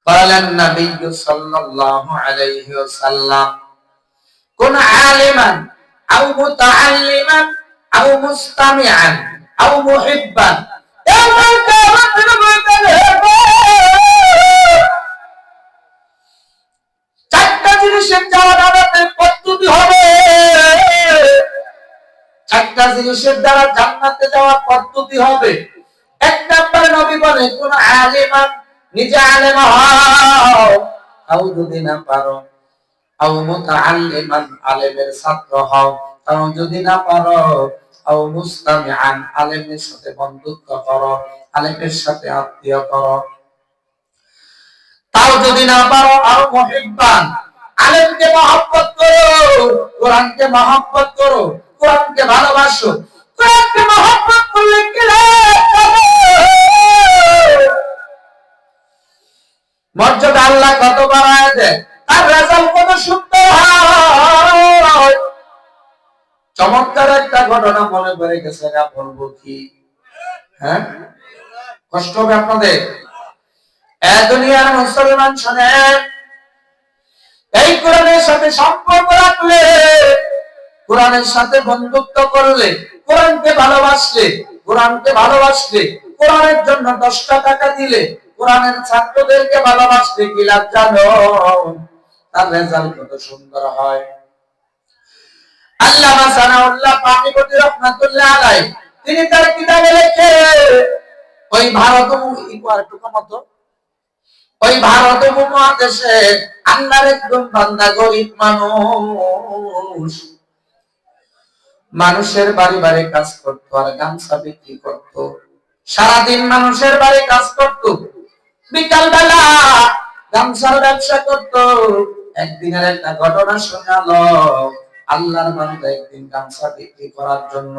قال النبي صلى الله عليه وسلم كن عالما أو متعلما أو مستمعا أو محبا يوم القيامة চারটা জিনিসের যাওয়ার আমাদের পদ্ধতি হবে, চারটা জিনিসের দ্বারা জান্নাতে যাওয়ার পদ্ধতি হবে। এক নম্বরে নবী বলে কোন আলিমান, নিজে আলেম হও, তাও যদি না পারো, আও মুতাআল্লিমান, আলেমের ছাত্র হও, তাও যদি না পারো, আও মুস্তামিআন, আলেমের সাথে বন্ধুত্ব করো, আলেমের সাথে আত্মীয় করো, তাও যদি না পারো, আও মুহিব্বান, আলেমকে মহব্বত করো, কোরআনকে মহব্বত করো, কোরআনকে ভালোবাসো। কোরআনকে মহব্বত করলে কি মর্যাদা আল্লাহ কত বাড়ায় দেয়, তার রেজাল্ট কত সুন্দর হয়। চমৎকার একটা ঘটনা মনে পড়ে গেছে, না বলবো কি? হ্যাঁ, কষ্ট হবে আপনাদের। দুনিয়ার মুসলমান শোনেন, এই কোরআনের সাথে সম্পর্ক রাখলে, কোরআনের সাথে বন্ধুত্ব করলে, কোরআনকে ভালোবাসলে, কোরআনের জন্য 10টা টাকা দিলে, কোরআনের ছাত্রদেরকে ভালোবাসলে কি লাভ জানো? তার রেজাল্ট কত সুন্দর হয়। আল্লামা সানাউল্লাহ পানিপতি রহমাতুল্লাহ আলাইহি তিনি তার কিতাবে লেখে, ওই ভারত উপমহাদেশে আল্লাহর একজন বান্দা, গরিব মানুষ, মানুষের বাড়ি বাড়ি কাজ করতো আর গামছা বিক্রি করতো। সারাদিন মানুষের বাড়ি কাজ করতো, বিকাল বেলা গামছার ব্যবসা করতো। একদিনের একটা ঘটনা শোনালো, আল্লাহর বান্দা একদিন গামছা বিক্রি করার জন্য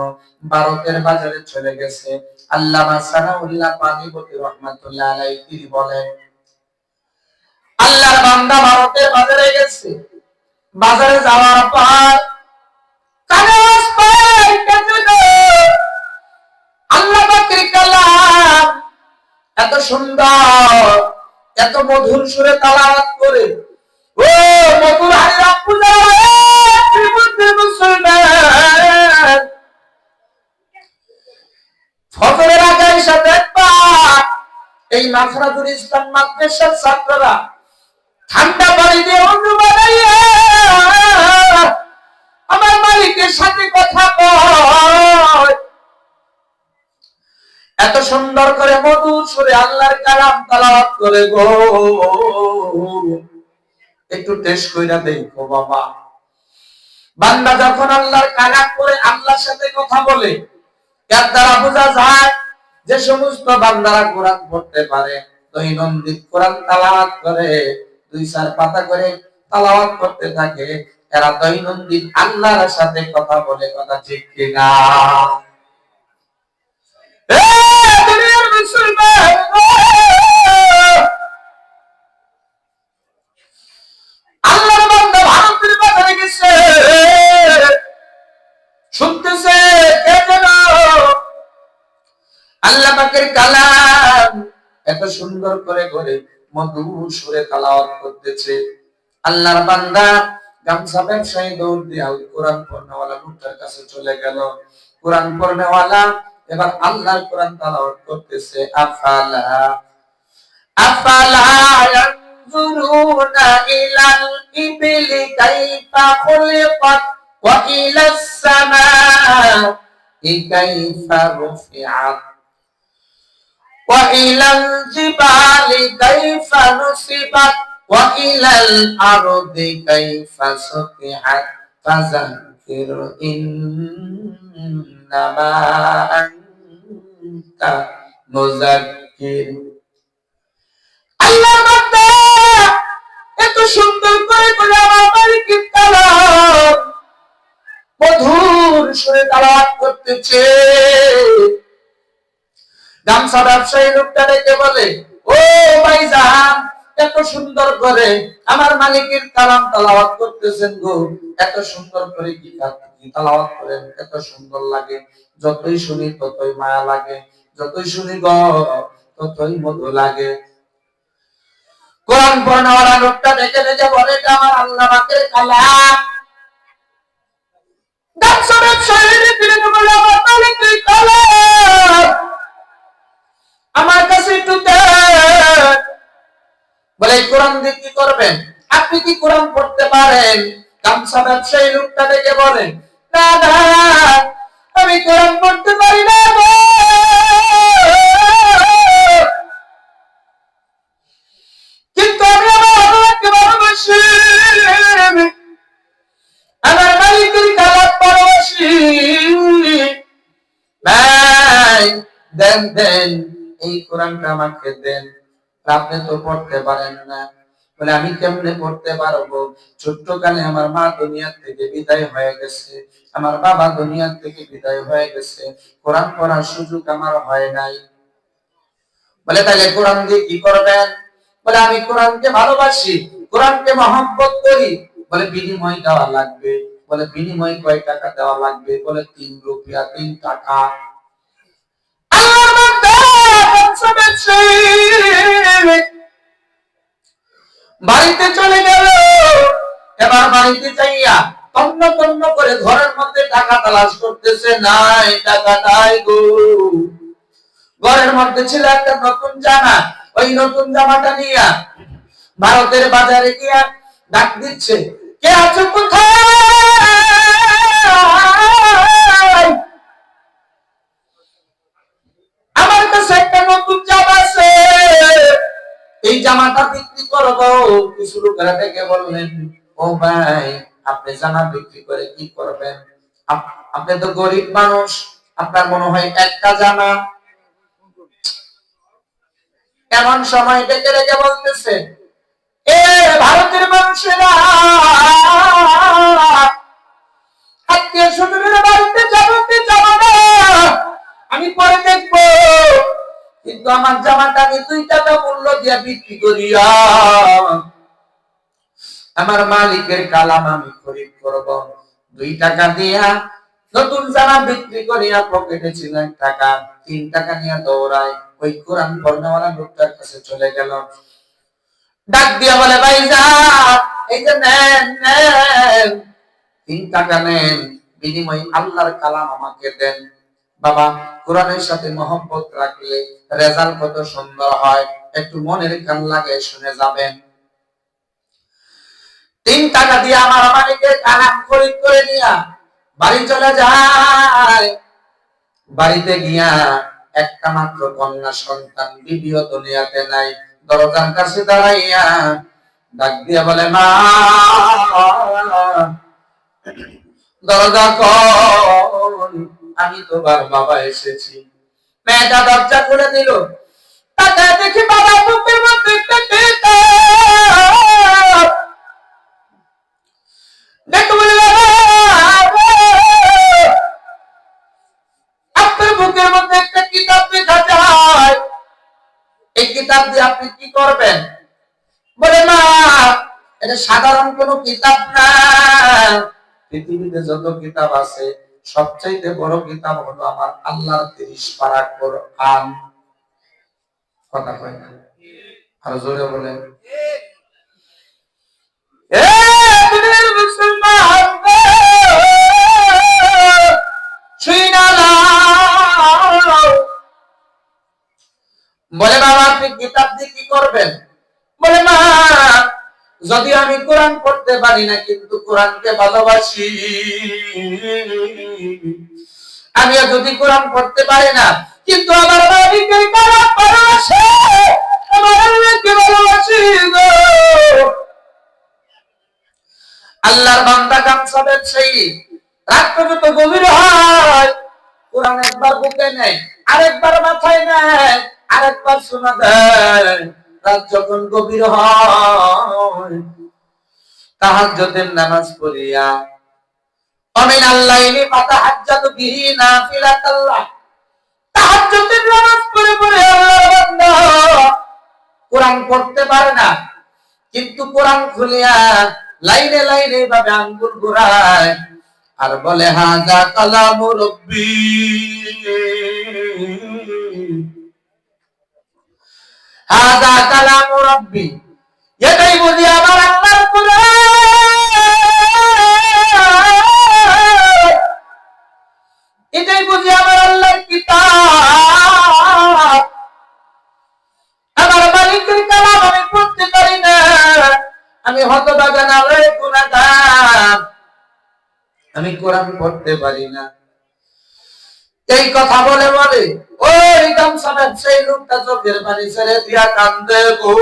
ভারতের বাজারে চলে গেছে। আল্লামা সানাউল্লাহ পানিপতি রহমাতুল্লাহ আলাইহি তিনি বলেন, আল্লাহর বান্দা ভারতের বাজারে গেছে, বাজারে যাওয়ার পর আল্লাহ পাকের কালাম এত সুন্দর, এত মধুর সুরে তেলাওয়াত করে, ও মধুর হারিরা পূজা মুসলমান, ফজরের আগে এসে দেখবা এই মাখরাজুল ইসলাম মাদ্রাসার ছাত্ররা ঠান্ডা পানি দিয়ে ওযু বানাইয়া আমার মালিকের সাথে কথা কয়। এত সুন্দর করে মধুর সুরে আল্লাহর কালাম তেলাওয়াত করে গো, একটু টেস্ট কইরা দেখো বাবা। বান্দা যখন আল্লাহর কালাম করে আল্লাহর সাথে কথা বলে, এর দ্বারা বোঝা যায় যে সমস্ত বান্দারা কোরআন পড়তে পারে, দৈনন্দিন কোরআন তেলাওয়াত করে, 2-4 পাতা করে তেলাওয়াত করতে থাকে, এরা দৈনন্দিন আল্লাহর সাথে কথা বলে। কথা ঠিক কিনা? দুনিয়ার মুসলমান, আল্লাহর বান্দা ভারতের বাজারে গেছে, শুনতেছে কে যেন আল্লাহ পাকের কালাম এত সুন্দর করে করে মধুর সুরে তেলাওয়াত করতেছে। আল্লাহর বান্দা গামছা ব্যবসায়ী দৌড় দিয়ে কোরআন পড়নেওয়ালা লোকটার কাছে চলে গেল। কোরআন পড়নেওয়ালা এবার আল্লাহর কোরআন তেলাওয়াত করতেছে, আফালা ইয়ানজুরুনা ইলাল ইবিলি কাইফা খুলিকাত ওয়া ইলাস সামাই কাইফা রুফিআত ওয়া ইলাল জিবালি কাইফা নুসিবাত ওয়া ইলাল আরদি কাইফা সুতিহাত ফাযাক্কির ইন্নামা আনতা মুযাক্কির। আল্লাহর বান্দা এত সুন্দর করে বলে আমার মালিকের কালাম মধুর সুরে তেলাওয়াত করতেছে। গামছা ব্যবসায়ী লোকটা ডেকে বলে, ও ভাইজান, এত সুন্দর করে আমার মালিকের কালাম তেলাওয়াত করতেছেন গো, এত সুন্দর করে কি তেলাওয়াত করেন, এত সুন্দর লাগে, যতই শুনি ততই মায়া লাগে, যতই শুনি গো ততই মধু লাগে। কোরআন পড়নেওয়ালা লোকটা দেখে দেখে বলে এটা আমার আল্লাহ পাকের কালাম। গামছা ব্যবসায়ী বলে আমার মালিকের কালাম, আমার কাছে একটু দেন। বলে কোরআন দিয়ে কি করবেন? আপনি কি কোরআন পড়তে পারেন? গামছা ব্যবসায়ী লোকটা দেখে বলে না না, আমি কোরআন পড়তে পারি না, কিন্তু আমি আমার আল্লাহকে ভালোবাসি, আমার মালিকের কালাম ভালোবাসি। ভাই দেন দেন, এই কোরআনটা আমাকে দেন। আপনি তো পড়তে পারেন না। বলে আমি কেমনে পড়তে পারবো? ছোট্টকালে আমার মা দুনিয়া থেকে বিদায় হয়ে গেছে, আমার বাবা দুনিয়া থেকে বিদায় হয়ে গেছে, কোরআন পড়ার সুযোগ আমার হয় নাই। বলে তাহলে কোরআন দিয়ে কি করবেন? বলে আমি কোরআনকে ভালোবাসি, কোরআনকে মহব্বত করি। বলে বিনিময় দেওয়া লাগবে। বলে বিনিময় কয় টাকা দেওয়া লাগবে? বলে 3 রুপিয়া, 3 টাকা। বাড়িতে চলে গেল। এবার বাড়িতে যাইয়া তন্ন তন্ন করে ঘরের মধ্যে টাকা তালাশ করতেছে, নাই টাকা নাই গো। ঘরের মধ্যে ছিল একটা নতুন জামা, ওই নতুন জামাটা নিয়া ভারতের বাজারে গিয়া ডাক দিচ্ছে, কে আছো কোথায়? আমার কাছে একটা নতুন জামা আছে, এই জামাটা বিক্রি করবো। কিছু লোকেরা ডেকে বললেন, ও ভাই আপনি জামা বিক্রি করে কি করবেন? আপনি তো গরিব মানুষ, আপনার মনে হয় একটা জামা। এমন সময় ডেকে ডেকে বলতেছে, এ ভারতের মানুষেরা, আত্মীয় স্বজনের বাড়িতে যাবো না, আমি পরে দেখবো, কিন্তু আমার জামাটা আমি 2 টাকা মূল্য দিয়ে বিক্রি করিয়া আমার মালিকের কালাম আমি খরিদ করব। 2 টাকা দিয়া নতুন জামা বিক্রি করিয়া পকেটে ছিল 1 টাকা, 3 টাকা নিয়ে দৌড়ায় ওই কোরআন পড়নেওয়ালা লোকটার কাছে চলে গেল। ডাক দিয়া বলে, ভাইজান এই যে নেন নেন, 3 টাকা নেন, বিনিময়ে আল্লাহর কালাম আমাকে দেন। বাবা কোরআনের সাথে মহব্বত রাখলে রেজাল্ট কত সুন্দর হয়, একটু মনের কান লাগে শুনে যাবেন। 3 টাকা দিয়ে আমার মালিকের কালাম খরিদ করে নিয়া বাড়ি চলে যায়। বাড়িতে গিয়া একটা মাত্র কন্যা সন্তান, বিবিও দুনিয়াতে নাই। দরজার কাছে দাঁড়াইয়া ডাক দিয়ে বলে, মা দরজা খোল, আমি তোমার বাবা এসেছি। মেয়েটা দরজা খুলে দিল। তাকায় দেখি বাবা বুকের মধ্যে একটা কিতাব। দেখো বলে, আপনার বুকের মধ্যে একটা কিতাব দেখা যায়, এই কিতাব দিয়ে আপনি কি করবেন? বলে, মা এটা সাধারণ কোনো কিতাব না, পৃথিবীতে যত কিতাব আছে সবচাইতে বড় কিতাব হলো আমার আল্লাহর 30 পারা কোরআন। কথা কয় না? আর জোরে বলেন। বলে, বাবা আপনি কিতাব দিয়ে কি করবেন? বলে, মা যদি আমি কোরআন পড়তে পারি না, কিন্তু কোরআনকে ভালোবাসি। আমি যদি কোরআন পড়তে পারি না, কিন্তু আমার মালিকের কালাম ভালোবাসি, আমার আল্লাহকে ভালোবাসি গো। আল্লাহর বান্দা গামছা ব্যবসায়ী রাত্র যত গভীর হয়, কোরআন একবার বুকে নেয়, আরেকবার মাথায় নেয়, আরেকবার শোনা দেয়। রাত যখন গভীর হয়, তাহাজ্জুদের নামাজ পড়িয়া অমিনাল লাইলি ফাতাহাজ্জাতু বিহি নাফিলাতাল্লাহ, তাহাজ্জুদের নামাজ পড়ে পড়ে আল্লাহর বান্দা কোরআন পড়তে পারে না, কিন্তু কোরআন খুলিয়া লাইনে লাইনে ভাবে আঙ্গুল ঘুরায় আর বলে, হাযা কালামু রাব্বি, হাযা কালামু রাব্বি, এটাই বুঝি আমার আল্লাহর কুরআন, এটাই বুঝি আমার আল্লাহর কিতাব। আমার মালিকের কালাম আমি পড়তে পারি না, আমি হতভাগা না রে গুনাহগার, আমি কোরআন পড়তে পারি না। এই কথা বলে বলে ওই গামছা ব্যবসায়ী লোকটা চোখের পানি ছেড়ে দিয়া কান্দে গো।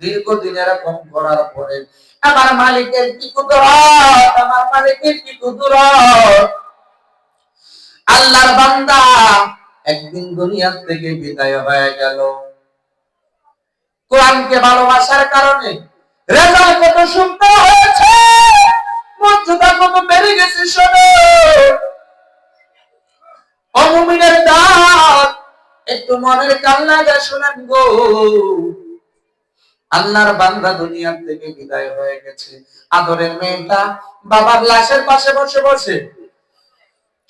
দীর্ঘদিন এরকম করার পরে আমার মালিকের কি কুদরত, আমার মালিকের কি কুদরত। আল্লাহর বান্দা একদিন দুনিয়া থেকে বিদায় হয়ে গেল। কোরআনকে ভালোবাসার কারণে রেজাল্ট কত সুন্দর হয়েছে, মর্যাদা কত বেড়ে গেছে। শোনো ও মুমিনের দল, একটু মনের কান লাগা শোনেন গো। আল্লাহর বান্দা দুনিয়া থেকে বিদায় হয়ে গেছে। আদরের মেয়েটা বাবার লাশের পাশে বসে বসে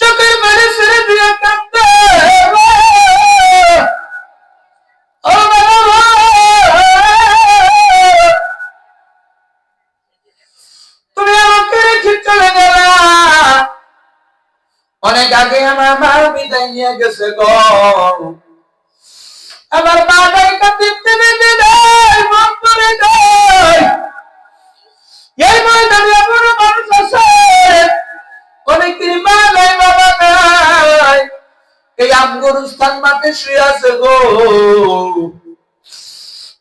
চোখের পানি ছেড়ে দিয়ে কাঁদতে, ও বাবা তুমি আমাকে রেখে চলে গেলা, অনেক আগে আমার মা বিদায় নিয়ে গেছে গো। আমার মা ডাইকা দিতে দিতে দেয়, মন করে দেয়। এই ময়দানে এমন মানুষ আছে অনেকের মা নাই বাবা নাই, এই আফগানিস্তান মাঠে শুয়ে আছে গো।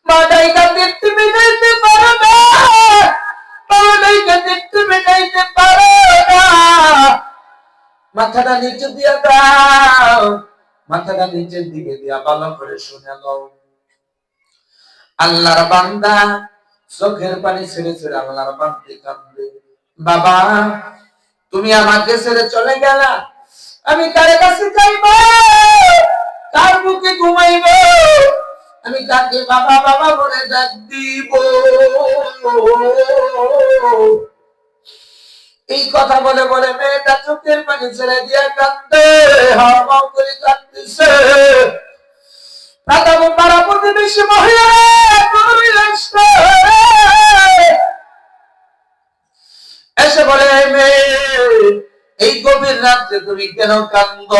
মা ডাইকা দিতে মিটাইতে পারে না, মা ডাইকা দিতে মিটাইতে পারে না। মাথাটা নিচে দিয়ে দাও, মাথাটা নিচের দিকে দিয়া ভালো করে শুনে নাও। আল্লাহর বান্দা চোখের পানি ছেড়ে ছেড়ে আল্লাহর বান্দে কাঁদে, বাবা তুমি আমাকে ছেড়ে চলে গেলা, আমি কার কাছে যাইব, কার বুকে ঘুমাইব, আমি কাকে বাবা বাবা বলে ডাক দিব। এই কথা বলে বলে মেয়েটা চোখের পানি ছেড়ে দিয়ে কাঁদতে, হাওয়া করে কাঁদতেছে। পাড়া প্রতিবেশী মহিলা এসে বলে, মেয়ে এই গভীর রাত্রে তুমি কেন কান্দ?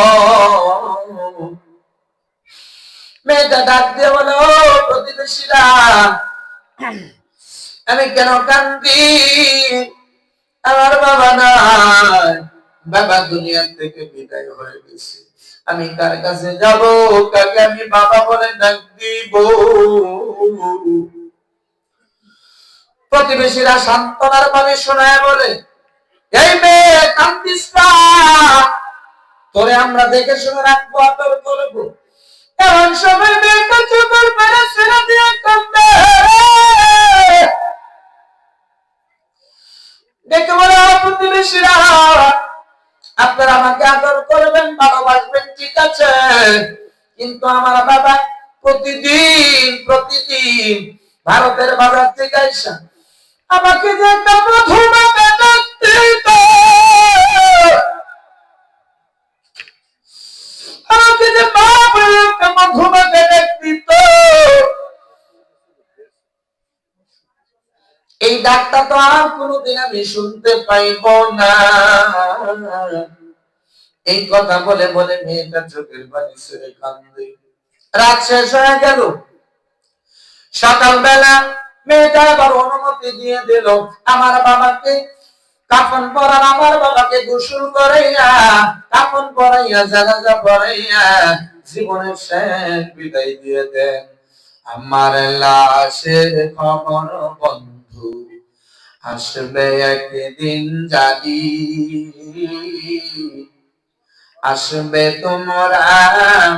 মেয়েটা ডাক দিয়ে বলে, ও প্রতিবেশীরা, আমি কেন কান্দি? আমার বাবা নাই, বাবা দুনিয়া থেকে বিদায় হয়ে গেছে। আমি কার কাছে যাব, কাকে আমি বাবা বলে ডাক দিব? প্রতিবেশীরা সান্ত্বনার বাণী শোনায় বলে, এই মেয়ে কান্দিস না, তোরে আমরা দেখে শুনে রাখবো, আদর করবো। এমন সময় মেয়েটা চোখের পানি ছেড়ে দিয়ে কান্দে। দেখে বলে, প্রতিবেশীরা আপনারা আমাকে আদর করবেন, ভালোবাসবেন, ঠিক আছে, কিন্তু আমার বাবা প্রতিদিন প্রতিদিন ভারতের বাজার থেকে আইসা আমাকে যে একটা মধুমাকে দিত, আমাকে যে একটা মধুমাকে দিত, এই ডাকটা তো আর কোনোদিন আমি শুনতে পাইব না। এই কথা বলে বলে মেয়েটা চোখের পানি ছেড়ে কান্দে। রাত শেষ হয়ে গেল। সকালবেলা মেয়েটা আবার অনুমতি দিয়ে দিল আমার বাবাকে কাফন পরান, আমার বাবাকে গোসল করাইয়া কাফন পরাইয়া জানাজা পরাইয়া জীবনের শেষ বিদায় দিয়ে দেন। আমার লাশের খবর বন্ধু আসবে একদিন জানি, আসবে তোমরা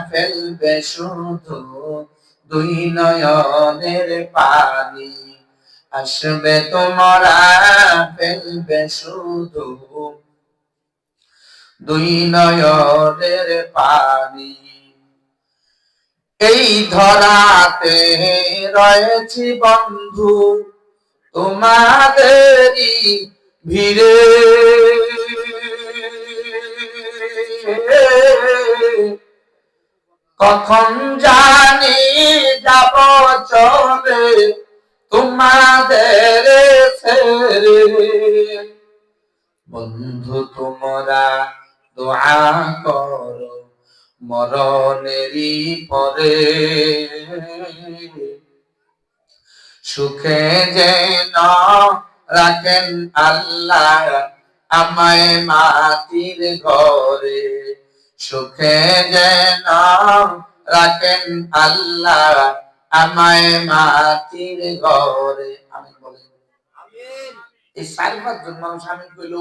ফেলবে শুধু দুই নয়নের পানি, আসবে তোমরা ফেলবে শুধু দুই নয়নের পানি। এই ধরাতে রয়েছি বন্ধু তোমাদেরই ভিড়ে, কখন জানি যাব চলে তোমাদের ছেড়ে। বন্ধু তোমরা দোয়া করো মরণেরই পরে, সুখে যেন রাখেন আল্লাহ আমায় মাটির ঘরে, সুখে যেন রাখেন আল্লাহ আমায় মাটির ঘরে। আমি বলি এই 4-5 জন মানুষ আমি কইল